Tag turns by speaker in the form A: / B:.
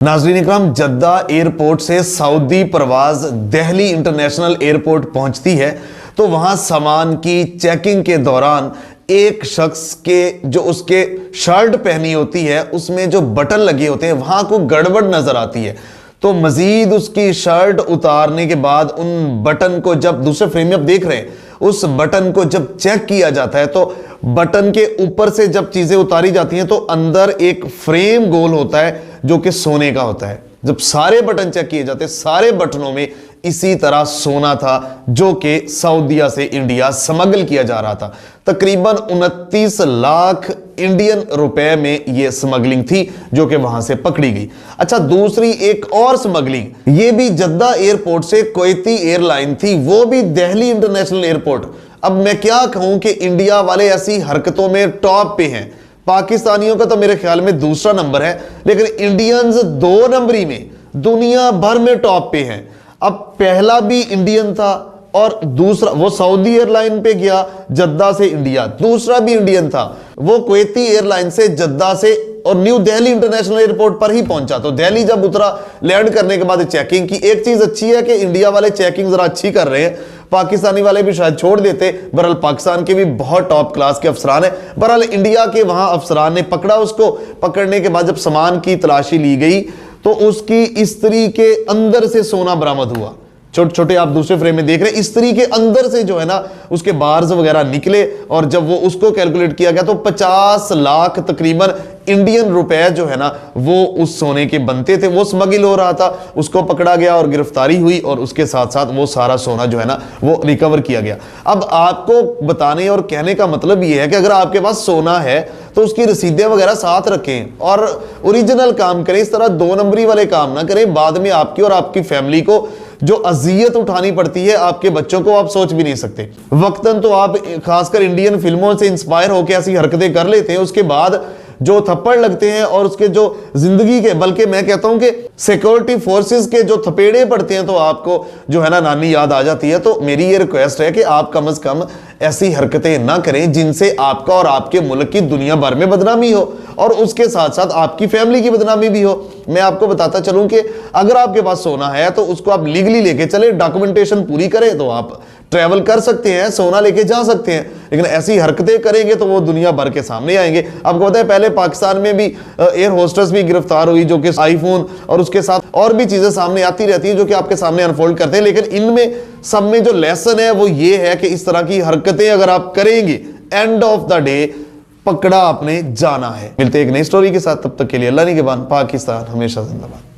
A: नाज़रीन इकराम, जद्दा एयरपोर्ट से Saudi प्रवाज Delhi international airport पहुंचती है तो वहां सामान की चेकिंग के दौरान एक शख्स के जो उसके शर्ट पहनी होती है उसमें जो बटन लगे होते हैं वहां को गड़बड़ नजर आती है। तो मजीद उसकी शर्ट उतारने के बाद उन बटन को जब दूसरे फ्रेम में आप देख रहे हैं, उस बटन को जब चेक किया जाता है तो बटन के ऊपर से जब चीजें उतारी जाती हैं तो अंदर एक फ्रेम गोल होता है जो कि सोने का होता है। जब सारे बटन चेक किए जाते, सारे बटनों में इसी तरह सोना था जो कि सऊदीया से इंडिया स्मगल किया जा रहा था। तकरीबन 29 लाख इंडियन रुपए में यह स्मगलिंग थी जो कि वहां से पकड़ी गई। अच्छा, दूसरी एक और स्मगलिंग, ये भी जद्दा एयरपोर्ट से कुवैती एयरलाइन थी, वो भी दिल्ली इंटरनेशनल एयरपोर्ट। अब मैं क्या कहूं कि इंडिया वाले ऐसी हरकतों में टॉप पे हैं। पाकिस्तानियों का तो मेरे ख्याल में दूसरा नंबर है, लेकिन इंडियंस 2 नंबरी में दुनिया भर में टॉप पे हैं। अब पहला भी इंडियन था और दूसरा वो सऊदी एयरलाइन पे गया जद्दा से इंडिया, दूसरा भी इंडियन था, वो कुवैती एयरलाइन से जद्दा से और न्यू दिल्ली इंटरनेशनल एयरपोर्ट पर ही पहुंचा। तो दिल्ली जब उतरा, लैंड करने के बाद चेकिंग की। एक चीज अच्छी है कि इंडिया वाले चेकिंग जरा अच्छी कर रहे हैं, पाकिस्तानी वाले भी शायद छोड़ देते। बहरहाल पाकिस्तान के भी बहुत टॉप क्लास के अफसरान है। बहरहाल इंडिया के वहां अफसरान ने पकड़ा उसको। पकड़ने के बाद जब सामान की तलाशी ली गई तो उसकी इस्त्री के अंदर से सोना बरामद हुआ। छोटे छोटे आप दूसरे फ्रेम में देख रहे हैं, इस्त्री के अंदर से जो है ना उसके बार्स वगैरह निकले और जब वो उसको कैलकुलेट किया गया तो 50 लाख तकरीबन इंडियन रुपए जो है ना वो उस सोने के बनते थे। वो स्मगल हो रहा था, उसको पकड़ा गया और गिरफ्तारी हुई और उसके साथ साथ वो सारा सोना जो है ना वो रिकवर किया गया। अब आपको बताने और कहने का मतलब ये है कि अगर आपके पास सोना है तो उसकी रसीदें वगैरह साथ रखें और ओरिजिनल काम करें। इस तरह 2 नंबरी वाले काम ना करें, बाद में आपकी और आपकी फैमिली को जो अजियत उठानी पड़ती है, आपके बच्चों को आप सोच भी नहीं सकते। वक्तन तो आप खासकर इंडियन फिल्मों से इंस्पायर होकर ऐसी हरकतें कर लेते हैं, उसके बाद जो थप्पड़ लगते हैं और उसके जो जिंदगी के, बल्कि मैं कहता हूं कि सिक्योरिटी फोर्सेस के जो थपेड़े पड़ते हैं तो आपको जो है ना नानी याद आ जाती है। तो मेरी ये रिक्वेस्ट है कि आप कम से कम ऐसी हरकतें ना करें जिनसे आपका और आपके मुल्क की दुनिया भर में बदनामी हो और उसके साथ साथ आपकी फैमिली की बदनामी भी हो। मैं आपको बताता चलूं कि अगर आपके पास सोना है तो उसको आप लीगली लेके चले, डॉक्यूमेंटेशन पूरी करें तो आप ट्रैवल कर सकते हैं, सोना लेके जा सकते हैं। लेकिन ऐसी हरकतें करेंगे तो वो दुनिया भर के सामने आएंगे। आपको पता है पहले पाकिस्तान में भी एयर होस्टेस भी गिरफ्तार हुई जो कि आईफोन और उसके साथ और भी चीजें सामने आती रहती हैं जो कि आपके सामने अनफोल्ड करते हैं। लेकिन इनमें सब में जो लेसन है वो ये है कि इस तरह की हरकतें अगर आप करेंगे, एंड ऑफ द डे पकड़ा आपने जाना है। मिलते एक नई स्टोरी के साथ, तब तक के लिए अल्लाह निगहबान। पाकिस्तान हमेशा जिंदाबाद।